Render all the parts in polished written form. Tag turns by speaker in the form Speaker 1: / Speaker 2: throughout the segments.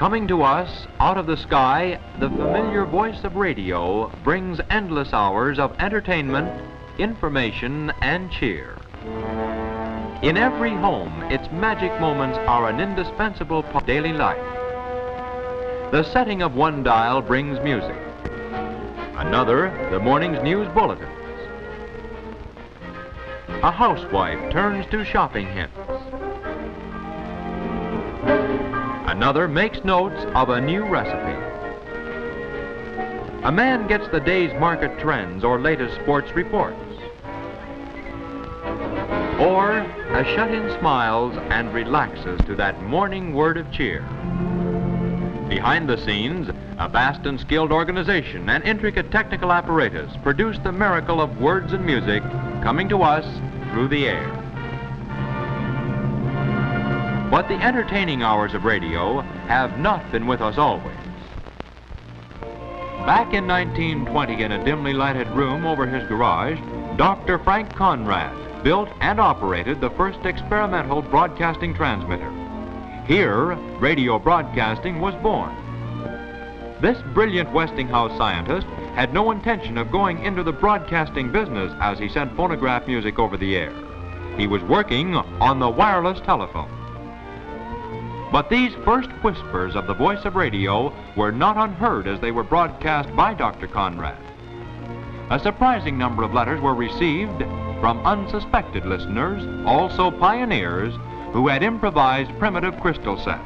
Speaker 1: Coming to us out of the sky, the familiar voice of radio brings endless hours of entertainment, information, and cheer. In every home, its magic moments are an indispensable part of daily life. The setting of one dial brings music. Another, the morning's news bulletins. A housewife turns to shopping hints. Another makes notes of a new recipe. A man gets the day's market trends or latest sports reports. Or a shut-in smiles and relaxes to that morning word of cheer. Behind the scenes, a vast and skilled organization and intricate technical apparatus produce the miracle of words and music coming to us through the air. But the entertaining hours of radio have not been with us always. Back in 1920, in a dimly lighted room over his garage, Dr. Frank Conrad built and operated the first experimental broadcasting transmitter. Here, radio broadcasting was born. This brilliant Westinghouse scientist had no intention of going into the broadcasting business as he sent phonograph music over the air. He was working on the wireless telephone. But these first whispers of the voice of radio were not unheard as they were broadcast by Dr. Conrad. A surprising number of letters were received from unsuspected listeners, also pioneers, who had improvised primitive crystal sets.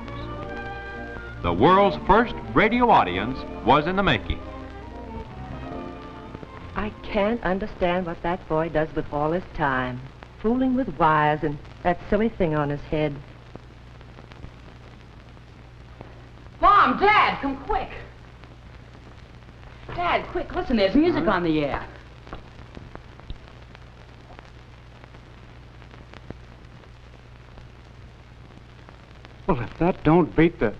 Speaker 1: The world's first radio audience was in the making.
Speaker 2: I can't understand what that boy does with all his time, fooling with wires and that silly thing on his head.
Speaker 3: Mom, Dad, come quick. Dad, quick, listen, there's music on the air.
Speaker 4: Well, if that don't beat the...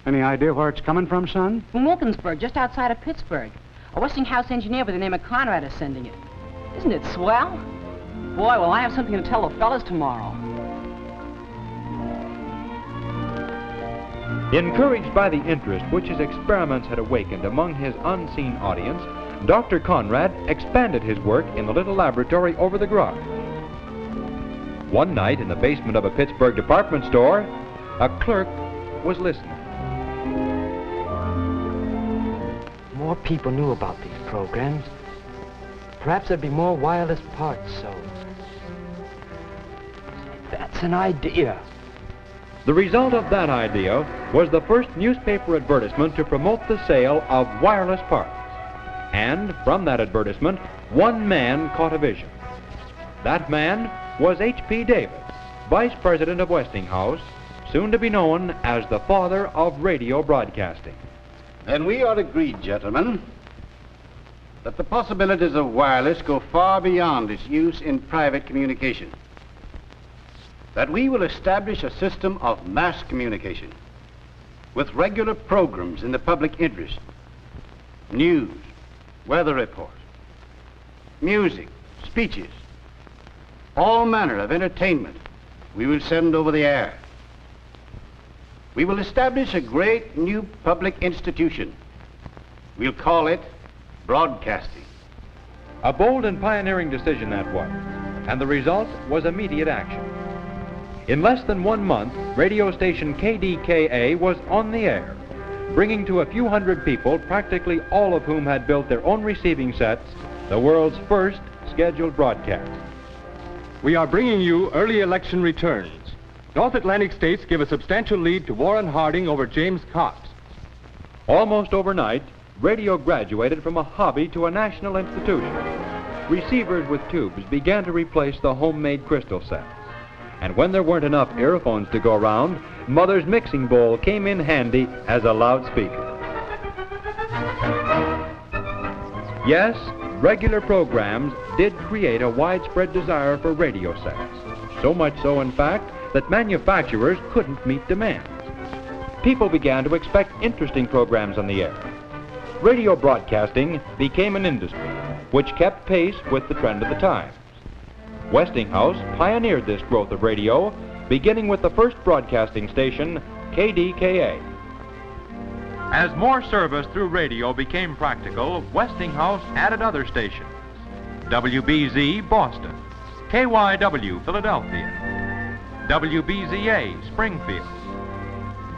Speaker 4: Any idea where it's coming from, son?
Speaker 3: From Wilkinsburg, just outside of Pittsburgh. A Westinghouse engineer by the name of Conrad is sending it. Isn't it swell? Boy, will I have something to tell the fellas tomorrow.
Speaker 1: Encouraged by the interest which his experiments had awakened among his unseen audience, Dr. Conrad expanded his work in the little laboratory over the garage. One night in the basement of a Pittsburgh department store, a clerk was listening.
Speaker 5: More people knew about these programs. Perhaps there'd be more wireless parts sold. That's an idea.
Speaker 1: The result of that idea was the first newspaper advertisement to promote the sale of wireless parts. And from that advertisement, one man caught a vision. That man was H.P. Davis, Vice President of Westinghouse, soon to be known as the father of radio broadcasting.
Speaker 6: Then we are agreed, gentlemen, that the possibilities of wireless go far beyond its use in private communication. That we will establish a system of mass communication with regular programs in the public interest, news, weather reports, music, speeches, all manner of entertainment we will send over the air. We will establish a great new public institution. We'll call it broadcasting.
Speaker 1: A bold and pioneering decision that was, and the result was immediate action. In less than 1 month, radio station KDKA was on the air, bringing to a few hundred people, practically all of whom had built their own receiving sets, the world's first scheduled broadcast.
Speaker 7: We are bringing you early election returns. North Atlantic states give a substantial lead to Warren Harding over James Cox.
Speaker 1: Almost overnight, radio graduated from a hobby to a national institution. Receivers with tubes began to replace the homemade crystal sets. And when there weren't enough earphones to go around, Mother's mixing bowl came in handy as a loudspeaker. Yes, regular programs did create a widespread desire for radio sets. So much so, in fact, that manufacturers couldn't meet demands. People began to expect interesting programs on the air. Radio broadcasting became an industry which kept pace with the trend of the times. Westinghouse pioneered this growth of radio, beginning with the first broadcasting station KDKA. As more service through radio became practical, Westinghouse added other stations. WBZ Boston, KYW Philadelphia, WBZA Springfield,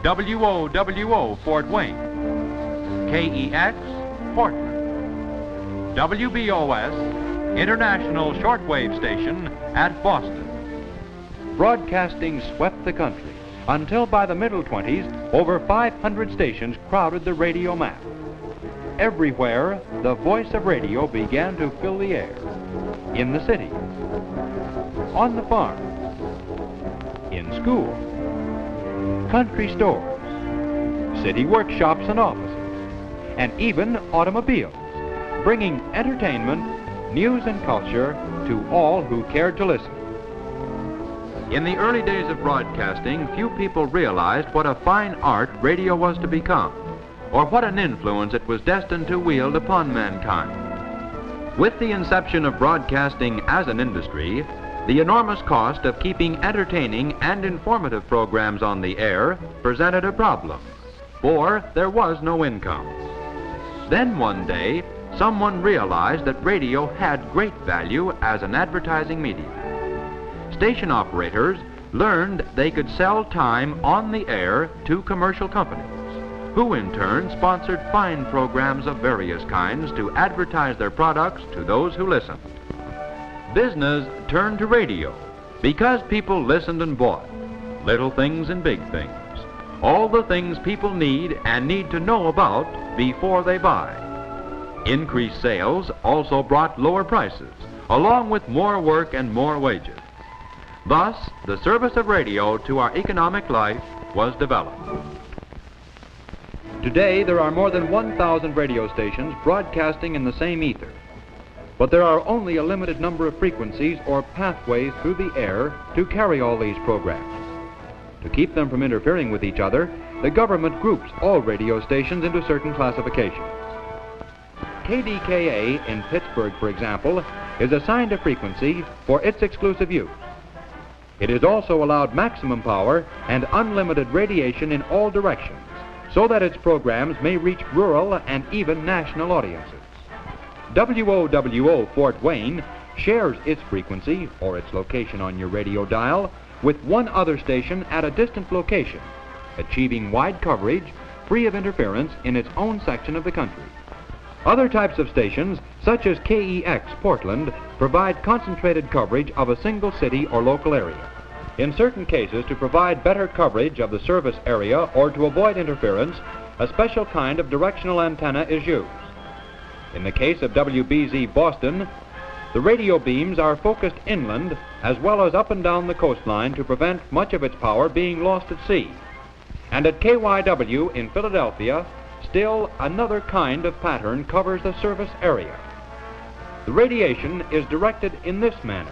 Speaker 1: WOWO Fort Wayne, KEX Portland, WBOS International Shortwave Station at Boston. Broadcasting swept the country until by the middle 20s, over 500 stations crowded the radio map. Everywhere, the voice of radio began to fill the air. In the city, on the farm, in school, country stores, city workshops and offices, and even automobiles, bringing entertainment, news and culture to all who cared to listen. In the early days of broadcasting, few people realized what a fine art radio was to become, or what an influence it was destined to wield upon mankind. With the inception of broadcasting as an industry, the enormous cost of keeping entertaining and informative programs on the air presented a problem, for there was no income. Then one day, someone realized that radio had great value as an advertising medium. Station operators learned they could sell time on the air to commercial companies, who in turn sponsored fine programs of various kinds to advertise their products to those who listened. Business turned to radio because people listened and bought little things and big things, all the things people need and need to know about before they buy. Increased sales also brought lower prices, along with more work and more wages. Thus, the service of radio to our economic life was developed. Today, there are more than 1,000 radio stations broadcasting in the same ether. But there are only a limited number of frequencies or pathways through the air to carry all these programs. To keep them from interfering with each other, the government groups all radio stations into certain classifications. KDKA in Pittsburgh, for example, is assigned a frequency for its exclusive use. It is also allowed maximum power and unlimited radiation in all directions, so that its programs may reach rural and even national audiences. WOWO Fort Wayne shares its frequency, or its location on your radio dial, with one other station at a distant location, achieving wide coverage, free of interference in its own section of the country. Other types of stations, such as KEX Portland, provide concentrated coverage of a single city or local area. In certain cases, to provide better coverage of the service area or to avoid interference, a special kind of directional antenna is used. In the case of WBZ Boston, the radio beams are focused inland as well as up and down the coastline to prevent much of its power being lost at sea. And at KYW in Philadelphia, still another kind of pattern covers the service area. The radiation is directed in this manner.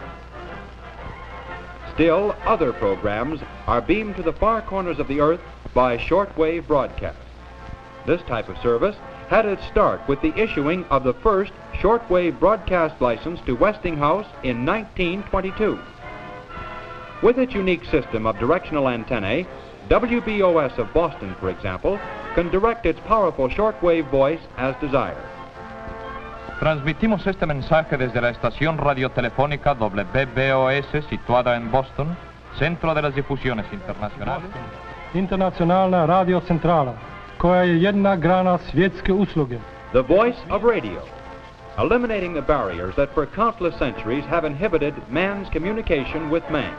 Speaker 1: Still other programs are beamed to the far corners of the earth by shortwave broadcast. This type of service had its start with the issuing of the first shortwave broadcast license to Westinghouse in 1922. With its unique system of directional antennae, WBOS of Boston, for example, can direct its powerful shortwave voice as desired.
Speaker 8: Transmitimos este mensaje desde la estación radiotelefónica WBOS situada en Boston, centro de las difusiones internacionales.
Speaker 9: Internacionalna radiocentrala, koja je jedna grana svjetske usluge.
Speaker 1: The voice of radio, eliminating the barriers that for countless centuries have inhibited man's communication with man.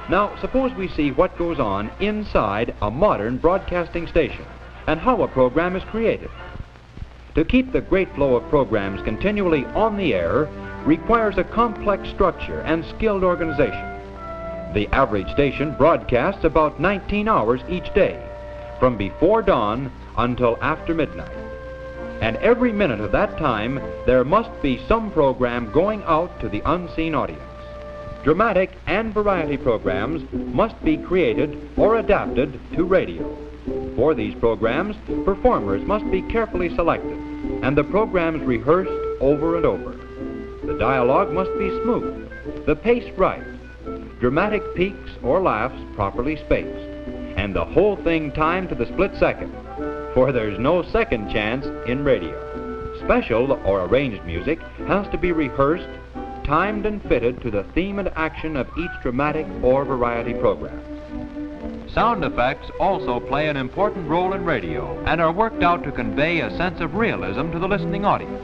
Speaker 1: Now, suppose we see what goes on inside a modern broadcasting station and how a program is created. To keep the great flow of programs continually on the air requires a complex structure and skilled organization. The average station broadcasts about 19 hours each day, from before dawn until after midnight. And every minute of that time, there must be some program going out to the unseen audience. Dramatic and variety programs must be created or adapted to radio. For these programs, performers must be carefully selected, and the programs rehearsed over and over. The dialogue must be smooth, the pace right, dramatic peaks or laughs properly spaced. and the whole thing timed to the split second, for there's no second chance in radio. Special or arranged music has to be rehearsed, timed and fitted to the theme and action of each dramatic or variety program. Sound effects also play an important role in radio and are worked out to convey a sense of realism to the listening audience.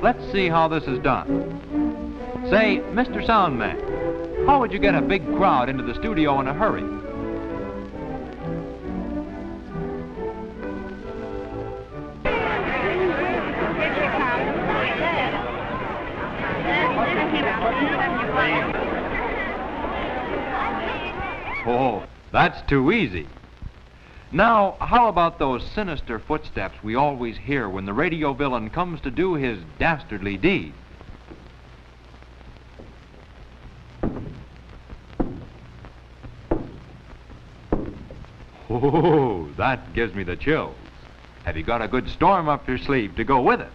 Speaker 1: Let's see how this is done. Say, Mr. Soundman, how would you get a big crowd into the studio in a hurry? Oh, that's too easy. Now, how about those sinister footsteps we always hear when the radio villain comes to do his dastardly deed? Oh, that gives me the chills. Have you got a good storm up your sleeve to go with it?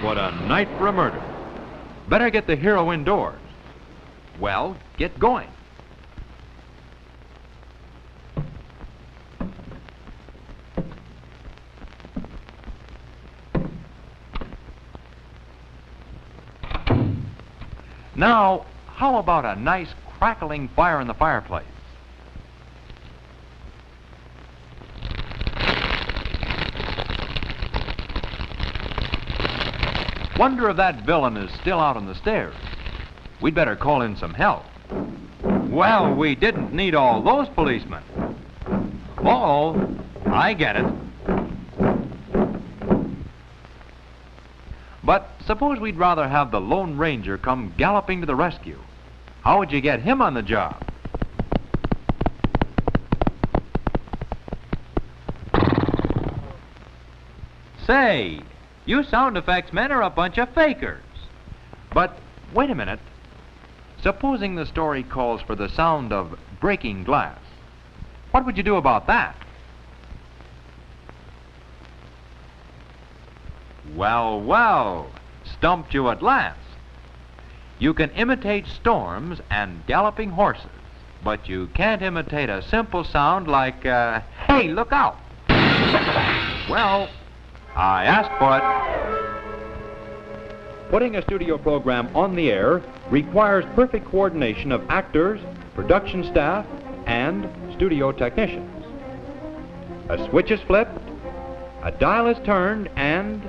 Speaker 1: What a night for a murder. Better get the hero indoors. Well, get going. Now, how about a nice crackling fire in the fireplace? Wonder if that villain is still out on the stairs. We'd better call in some help. Well, we didn't need all those policemen. Oh, I get it. But suppose we'd rather have the Lone Ranger come galloping to the rescue. How would you get him on the job? Say, you sound effects men are a bunch of fakers. But wait a minute. Supposing the story calls for the sound of breaking glass. What would you do about that? Well, well, stumped you at last. You can imitate storms and galloping horses, but you can't imitate a simple sound like, hey, look out. Well, I asked for it. Putting a studio program on the air requires perfect coordination of actors, production staff, and studio technicians. A switch is flipped, a dial is turned, and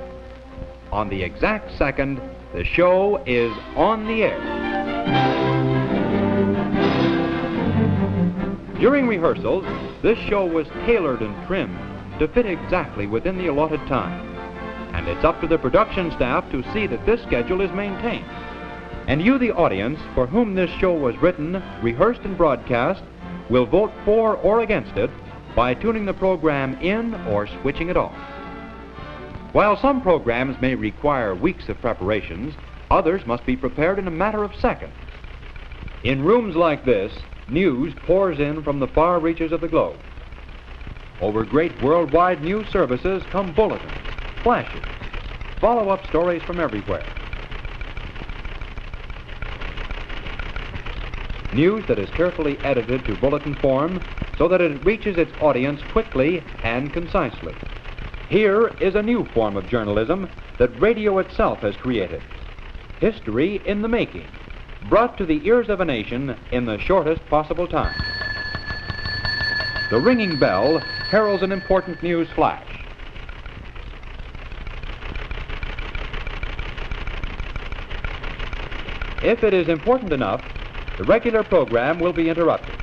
Speaker 1: on the exact second, the show is on the air. During rehearsals, this show was tailored and trimmed to fit exactly within the allotted time. And it's up to the production staff to see that this schedule is maintained. And you, the audience, for whom this show was written, rehearsed, and broadcast, will vote for or against it by tuning the program in or switching it off. While some programs may require weeks of preparations, others must be prepared in a matter of seconds. In rooms like this, news pours in from the far reaches of the globe. Over great worldwide news services come bulletins, flashes, follow-up stories from everywhere. News that is carefully edited to bulletin form so that it reaches its audience quickly and concisely. Here is a new form of journalism that radio itself has created. History in the making, brought to the ears of a nation in the shortest possible time. The ringing bell heralds an important news flash. If it is important enough, the regular program will be interrupted.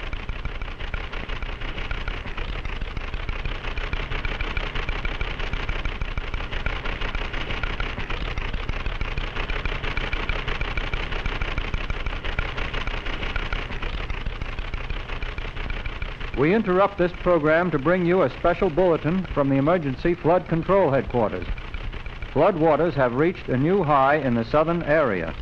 Speaker 10: We interrupt this program to bring you a special bulletin from the Emergency Flood Control Headquarters. Flood waters have reached a new high in the southern area.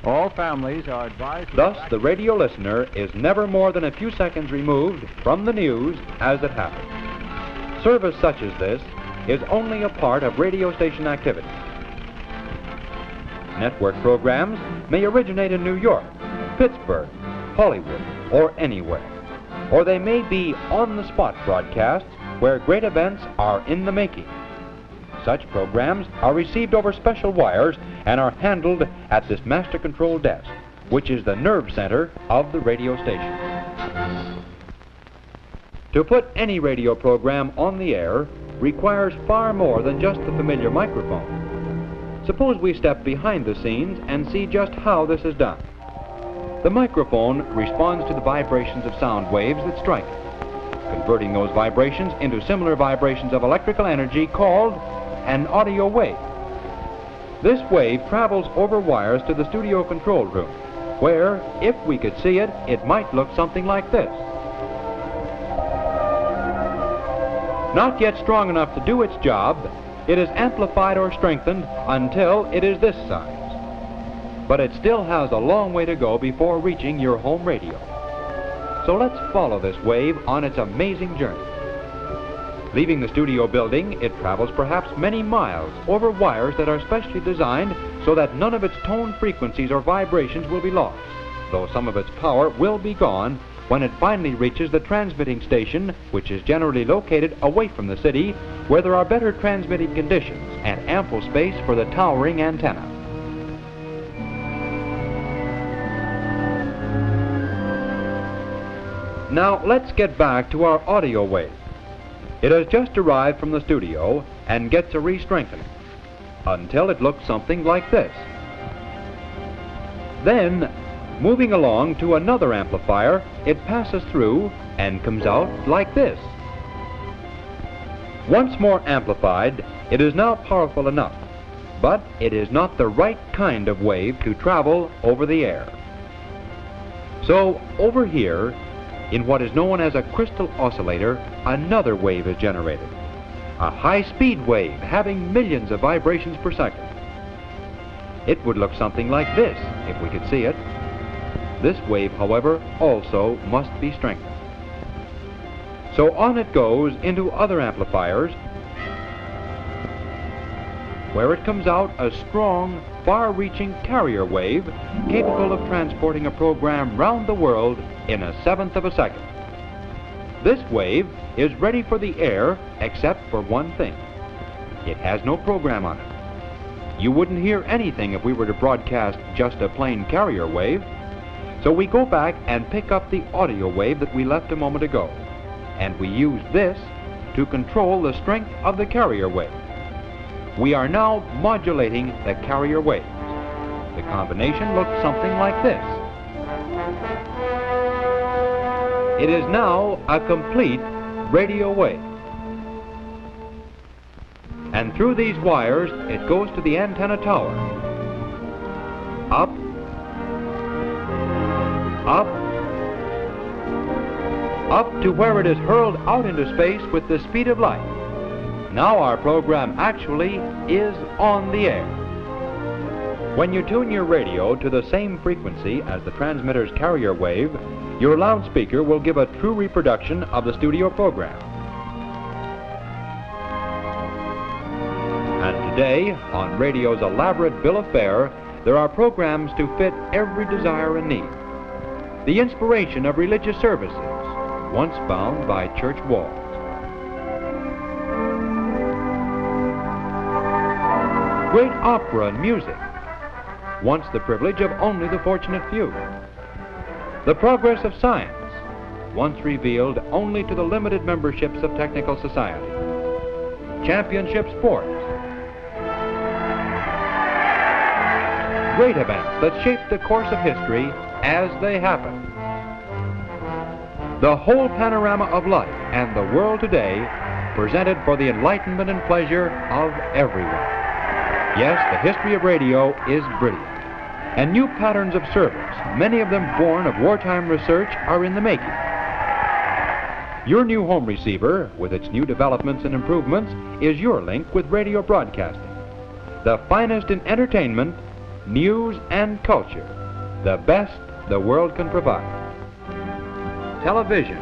Speaker 10: All families are advised...
Speaker 1: Thus, the radio listener is never more than a few seconds removed from the news as it happens. Service such as this is only a part of radio station activity. network programs may originate in New York, Pittsburgh, Hollywood, or anywhere. Or they may be on-the-spot broadcasts where great events are in the making. Such programs are received over special wires and are handled at this master control desk, which is the nerve center of the radio station. To put any radio program on the air requires far more than just the familiar microphone. Suppose we step behind the scenes and see just how this is done. The microphone responds to the vibrations of sound waves that strike it, converting those vibrations into similar vibrations of electrical energy called an audio wave. This wave travels over wires to the studio control room, where, if we could see it, it might look something like this. Not yet strong enough to do its job, it is amplified or strengthened until it is this size. But it still has a long way to go before reaching your home radio. So let's follow this wave on its amazing journey. Leaving the studio building, it travels perhaps many miles over wires that are specially designed so that none of its tone frequencies or vibrations will be lost, though some of its power will be gone when it finally reaches the transmitting station, which is generally located away from the city, where there are better transmitting conditions and ample space for the towering antenna. Now let's get back to our audio wave. It has just arrived from the studio and gets a re-strengthening until it looks something like this. Then, moving along to another amplifier, it passes through and comes out like this. Once more amplified, it is now powerful enough, but it is not the right kind of wave to travel over the air. So, over here, in what is known as a crystal oscillator, another wave is generated. A high-speed wave having millions of vibrations per second. It would look something like this if we could see it. This wave, however, also must be strengthened. So on it goes into other amplifiers, where it comes out a strong, far-reaching carrier wave capable of transporting a program round the world in 1/7 of a second. This wave is ready for the air except for one thing. It has no program on it. You wouldn't hear anything if we were to broadcast just a plain carrier wave. So we go back and pick up the audio wave that we left a moment ago, and we use this to control the strength of the carrier wave. We are now modulating the carrier waves. The combination looks something like this. It is now a complete radio wave. And through these wires, it goes to the antenna tower. Up, up, up to where it is hurled out into space with the speed of light. Now our program actually is on the air. When you tune your radio to the same frequency as the transmitter's carrier wave, your loudspeaker will give a true reproduction of the studio program. And today, on radio's elaborate bill of fare, there are programs to fit every desire and need. The inspiration of religious services, once bound by church walls. Great opera and music, once the privilege of only the fortunate few. The progress of science, once revealed only to the limited memberships of technical society. Championship sports. Great events that shape the course of history as they happen. The whole panorama of life and the world today, presented for the enlightenment and pleasure of everyone. Yes, the history of radio is brilliant. And new patterns of service, many of them born of wartime research, are in the making. Your new home receiver, with its new developments and improvements, is your link with radio broadcasting. The finest in entertainment, news, and culture. The best the world can provide. Television,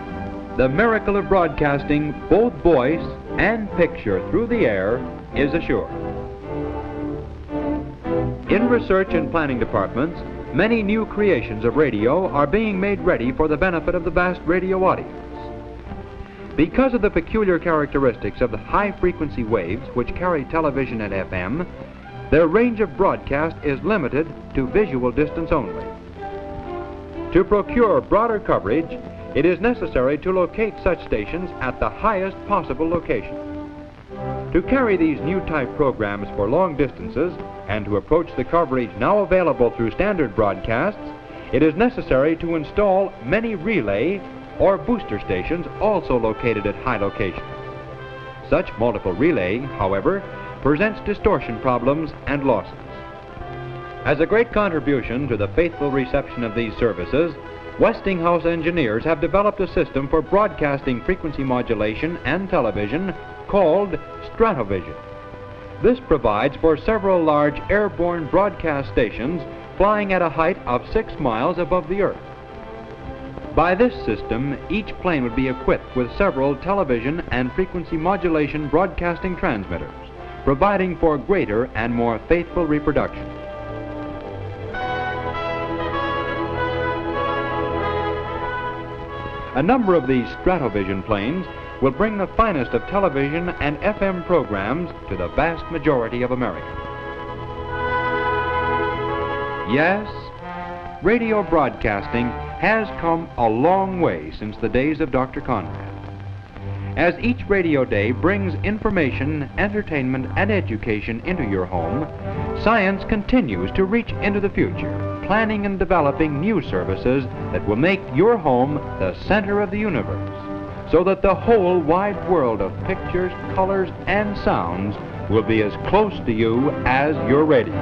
Speaker 1: the miracle of broadcasting both voice and picture through the air, is assured. In research and planning departments, many new creations of radio are being made ready for the benefit of the vast radio audience. Because of the peculiar characteristics of the high-frequency waves which carry television and FM, their range of broadcast is limited to visual distance only. To procure broader coverage, it is necessary to locate such stations at the highest possible location. To carry these new type programs for long distances and to approach the coverage now available through standard broadcasts, it is necessary to install many relay or booster stations also located at high locations. Such multiple relay, however, presents distortion problems and losses. As a great contribution to the faithful reception of these services, Westinghouse engineers have developed a system for broadcasting frequency modulation and television called Stratovision. This provides for several large airborne broadcast stations flying at a height of 6 miles above the Earth. By this system, each plane would be equipped with several television and frequency modulation broadcasting transmitters, providing for greater and more faithful reproduction. A number of these Stratovision planes will bring the finest of television and FM programs to the vast majority of America. Yes, radio broadcasting has come a long way since the days of Dr. Conrad. As each radio day brings information, entertainment, and education into your home, science continues to reach into the future, planning and developing new services that will make your home the center of the universe, so that the whole wide world of pictures, colors, and sounds will be as close to you as your radio.